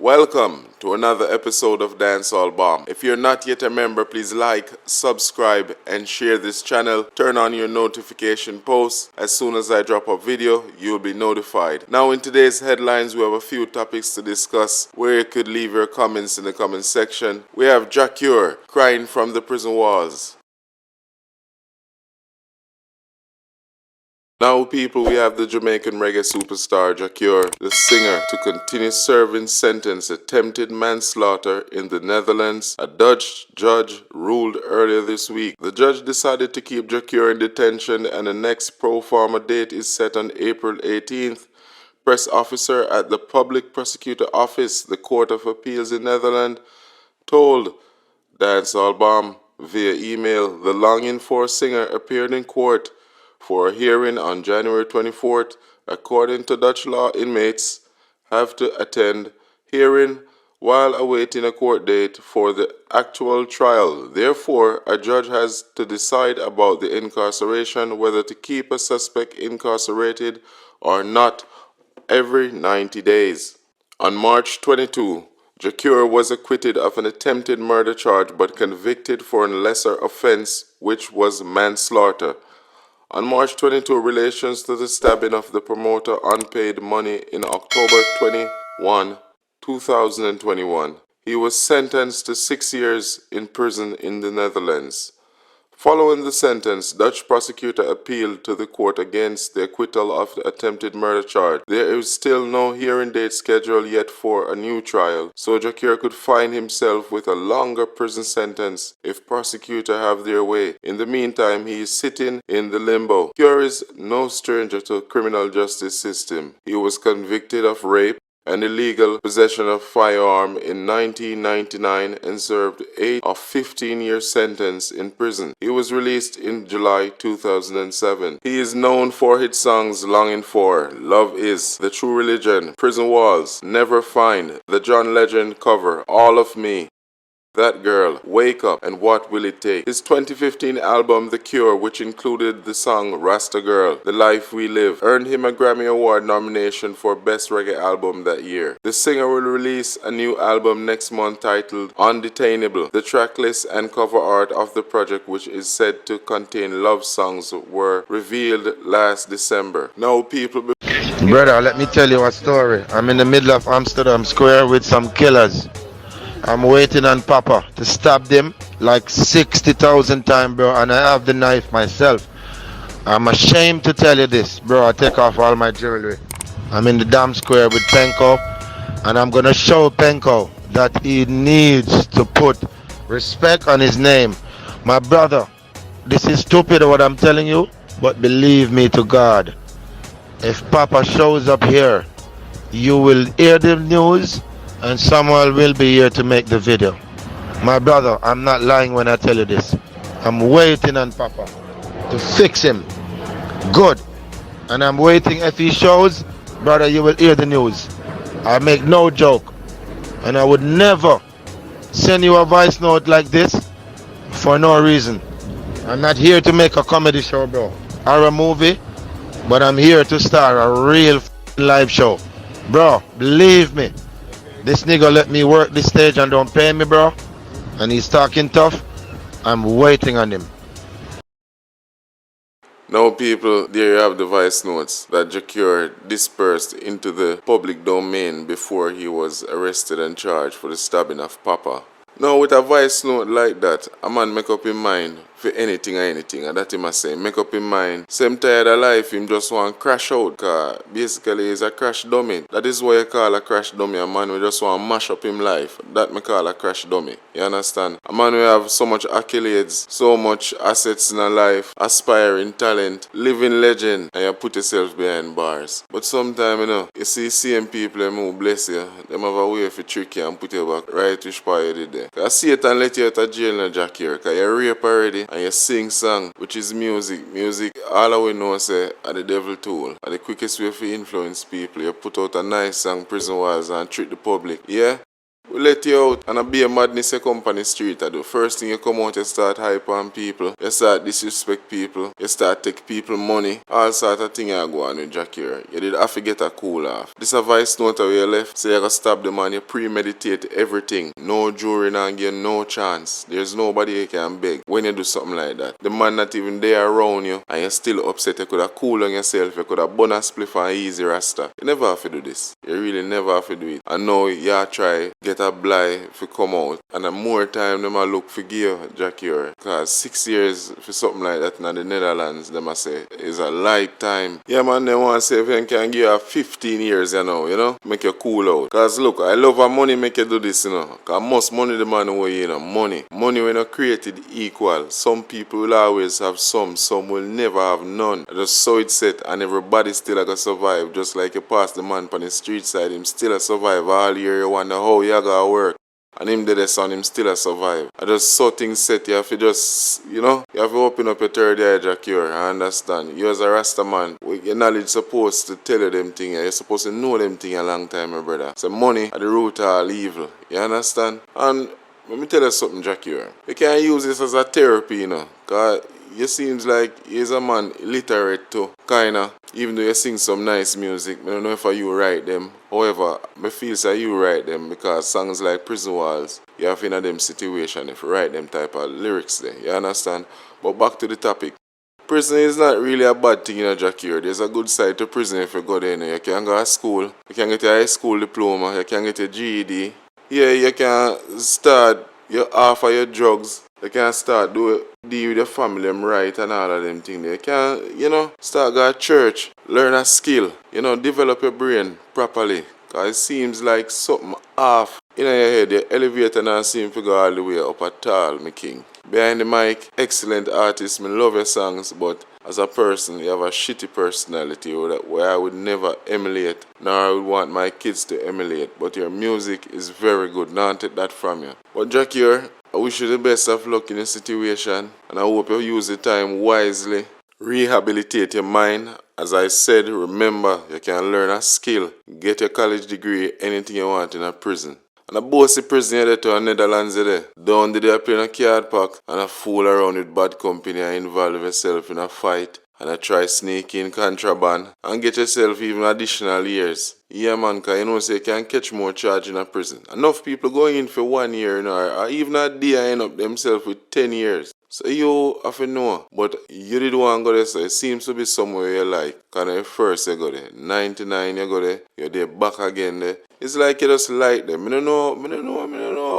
Welcome to another episode of Dancehall Bomb. If you're not yet a member, please like, subscribe, and share this channel. Turn on your notification posts. As soon as I drop a video, you'll be notified. Now in today's headlines, we have a few topics to discuss where you could leave your comments in the comment section. We have Jah Cure crying from the prison walls. Now people, we have the Jamaican reggae superstar Jah Cure, the singer, to continue serving sentence attempted manslaughter in the Netherlands. A Dutch judge ruled earlier this week. The judge decided to keep Jah Cure in detention and the next pro forma date is set on April 18th. Press officer at the public prosecutor office, the Court of Appeals in Netherlands, told Dancehall Bomb via email the longing-for singer appeared in court for a hearing on January 24th. According to Dutch law, inmates have to attend hearing while awaiting a court date for the actual trial. Therefore, a judge has to decide about the incarceration, whether to keep a suspect incarcerated or not, every 90 days. On March 22, Jah Cure was acquitted of an attempted murder charge but convicted for a lesser offense, which was manslaughter. On March 22, relations to the stabbing of the promoter unpaid money in October 21, 2021. He was sentenced to 6 years in prison in the Netherlands. Following the sentence, Dutch prosecutor appealed to the court against the acquittal of the attempted murder charge. There is still no hearing date scheduled yet for a new trial, so Jah Cure could find himself with a longer prison sentence if prosecutors have their way. In the meantime, he is sitting in the limbo. Cure is no stranger to the criminal justice system. He was convicted of rape and illegal possession of firearm in 1999 and served 8 of 15-year sentence in prison. He was released in July 2007. He is known for his songs Longing For, Love Is, The True Religion, Prison Walls, Never Find, the John Legend cover, All of Me, That Girl, Wake Up, and What Will It Take. His 2015 album The Cure, which included the song Rasta Girl, The Life We Live, earned him a Grammy Award nomination for Best Reggae Album that year. The singer will release a new album next month titled Undetainable. The tracklist and cover art of the project, which is said to contain love songs, were revealed last December. Now people... Brother, let me tell you a story. I'm in the middle of Amsterdam Square with some killers. I'm waiting on Papa to stab them like 60,000 times, bro, and I have the knife myself. I'm ashamed to tell you this, bro. I take off all my jewelry. I'm in the damn square with Penko, and I'm gonna show Penko that he needs to put respect on his name. My brother, this is stupid what I'm telling you, but believe me to God, if Papa shows up here, you will hear the news and someone will be here to make the video. My brother, I'm not lying when I tell you this. I'm waiting on Papa to fix him good, and I'm waiting. If he shows, brother, you will hear the news. I make no joke, and I would never send you a voice note like this for no reason. I'm not here to make a comedy show, bro, or a movie, but I'm here to start a real live show. Bro, believe me, this nigga let me work this stage and don't pay me, bro, and he's talking tough. I'm waiting on him. Now people, there you have the voice notes that Jah Cure dispersed into the public domain before he was arrested and charged for the stabbing of Papa. Now with a voice note like that, a man make up his mind for anything or anything, and that he must say, make up his mind. Same tired of life, him just want crash out, cause basically he's a crash dummy. That is why you call a crash dummy, a man who just want mash up him life. That me call a crash dummy, you understand? A man who have so much accolades, so much assets in a life, aspiring talent, living legend, and you put yourself behind bars. But sometimes, you know, you see same people who bless you, them have a way for trick you and put you back right which part you did there. Cause Satan let you out of jail now, Jah Cure, cause you rape already and you sing song, which is music. Music, all we know say, are the devil tool. And the quickest way to influence people, you put out a nice song, Prison Walls, and treat the public. Yeah? We let you out and be a madness you come on the street. I do. First thing you come out, you start hype on people. You start disrespect people. You start take people money. All sort of thing you go on with JahCure. You did have to get a cool off. This a voice note where you left. So you gotta stop the man. You premeditate everything. No jury and give no chance. There's nobody you can beg when you do something like that. The man not even there around you and you're still upset. You could have cool on yourself. You could have bun a spliff and easy rasta. You never have to do this. You really never have to do it. And now you try get a blind to come out. And more time them a look for give JahCure. Because 6 years for something like that in the Netherlands, them a say is a lifetime. Yeah man, they want to say if you can give you 15 years you know, make you cool out. Because look, I love how money make you do this, you know. Because most money the man way, you know, money. Money when you created equal. Some people will always have some will never have none. Just so it's set and everybody still gonna survive. Just like you pass the man on the street side, him still a survive. All year you wonder how you gotta work. And him did this on him still a survive. I just saw things set, you have to just, you know, you have to open up your third eye, JahCure. I understand. You as a Rasta man, your knowledge supposed to tell you them things. You're supposed to know them things a long time, my brother. So money at the root of all evil. You understand? And let me tell you something, JahCure. You can't use this as a therapy, you know. Because you seems like he's a man illiterate too, kinda. Even though you sing some nice music, I don't know if you write them. However, I feel that you write them because songs like Prison Walls, you have in a them situation if you write them type of lyrics there. You understand? But back to the topic. Prison is not really a bad thing in a JahCure. There's a good side to prison if you go there. You can go to school, you can get a high school diploma, you can get a GED. Yeah, you can start your offer your drugs. You can start deal with your family them right and all of them things. You can, you know, start go to church, learn a skill, you know, develop your brain properly. Cause it seems like something off in your head. The elevator now seem to go all the way up at all, my king. Behind the mic, excellent artist, me love your songs, but as a person, you have a shitty personality where I would never emulate, nor I would want my kids to emulate. But your music is very good, now I'll take that from you. But JahCure, I wish you the best of luck in the situation, and I hope you use the time wisely. Rehabilitate your mind. As I said, remember, you can learn a skill, get your college degree, anything you want in a prison. And a bossy prison you there to the Netherlands there. Down there you play in a card pack and a fool around with bad company and involve yourself in a fight. And I try sneak in contraband and get yourself even additional years. Yeah man, cause you know say you can catch more charge in a prison. Enough people going in for 1 year, you know, or even a day end up themselves with 10 years. So you have to know, but you did want to go there, so it seems to be somewhere you like. Because first you go there, 99 you go there, you're there back again there. It's like you just like them. I don't know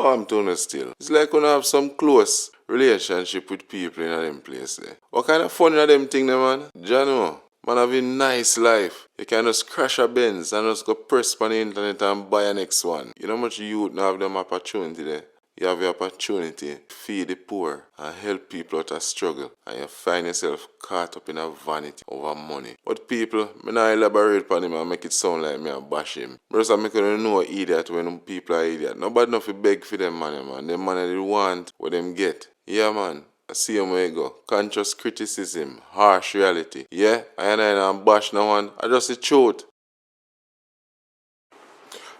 how I'm doing it still. It's like when I have some close relationship with people in them place there. What kind of fun are them thing there, man? Jano, man have a nice life. You can just crash a Benz and just go press on the internet and buy a next one. You know how much youth now have them opportunity there? You have the opportunity to feed the poor and help people out of struggle, and you find yourself caught up in a vanity over money. But people, I not elaborate on him and make it sound like me and bash him. Because I make you know idiot when people are idiot. Nobody know to beg for them money, man. Them money they want what them get. Yeah man, I see him where you go. Conscious criticism, harsh reality. Yeah, I bash no one. I just the truth.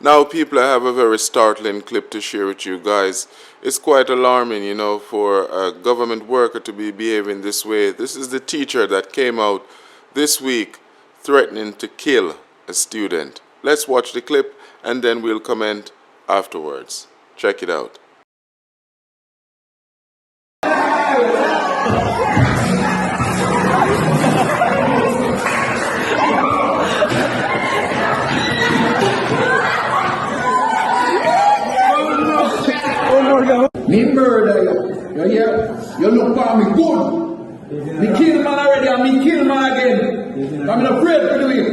Now, people, I have a very startling clip to share with you guys. It's quite alarming, you know, for a government worker to be behaving this way. This is the teacher that came out this week threatening to kill a student. Let's watch the clip and then we'll comment afterwards. Check it out. Me murder you. You hear? You look for me good. Me kill man already and me kill man again. I'm not afraid to do it.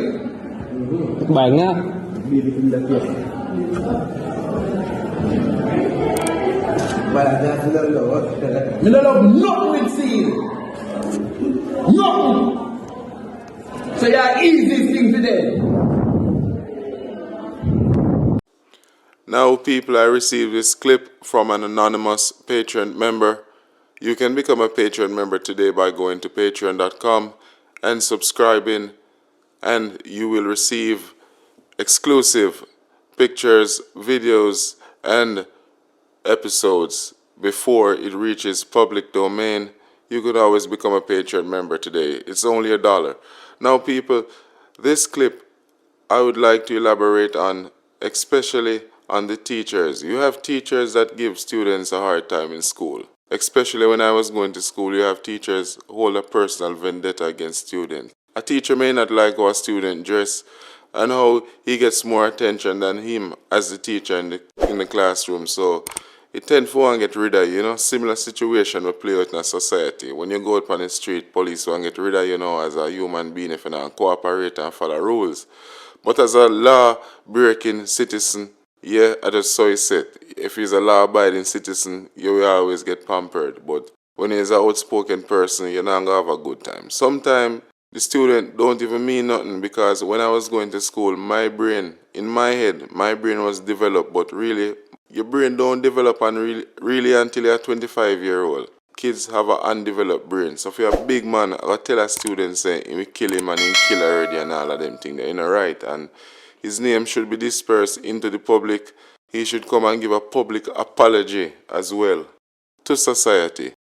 Banyak. Me don't love nothing with seed. Nothing. So you're easy thing today. Now, people, I received this clip from an anonymous Patreon member. You can become a Patreon member today by going to patreon.com and subscribing, and you will receive exclusive pictures, videos, and episodes before it reaches public domain, you could always become a Patreon member today. It's only $1. Now, people, this clip I would like to elaborate on, especially on the teachers. You have teachers that give students a hard time in school. Especially when I was going to school, you have teachers who hold a personal vendetta against students. A teacher may not like how a student dress and how he gets more attention than him as the teacher in the classroom. So it tends to want to get rid of you, Similar situation we play out in a society. When you go out on the street, police want to get rid of as a human being if you don't cooperate and follow rules. But as a law-breaking citizen, yeah, I just saw it said, if he's a law-abiding citizen, you will always get pampered. But when he's an outspoken person, you're not going to have a good time. Sometimes the student don't even mean nothing, because when I was going to school, my brain, in my head, my brain was developed. But really, your brain don't develop really until you're 25-year-old. Kids have an undeveloped brain. So if you're a big man, I'll tell a student, say, we kill him and he kill already and all of them things. They're right. And his name should be dispersed into the public. He should come and give a public apology as well to society.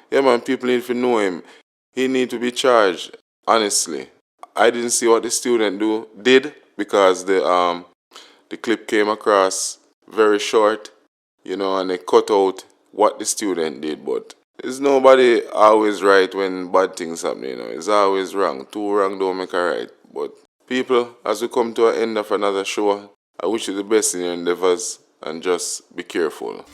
Yeah, man, people need to know him. He need to be charged, honestly. I didn't see what the student did because the clip came across very short, and they cut out what the student did. But there's nobody always right when bad things happen, It's always wrong. Two wrong don't make a right. But people, as we come to an end of another show, I wish you the best in your endeavors and just be careful.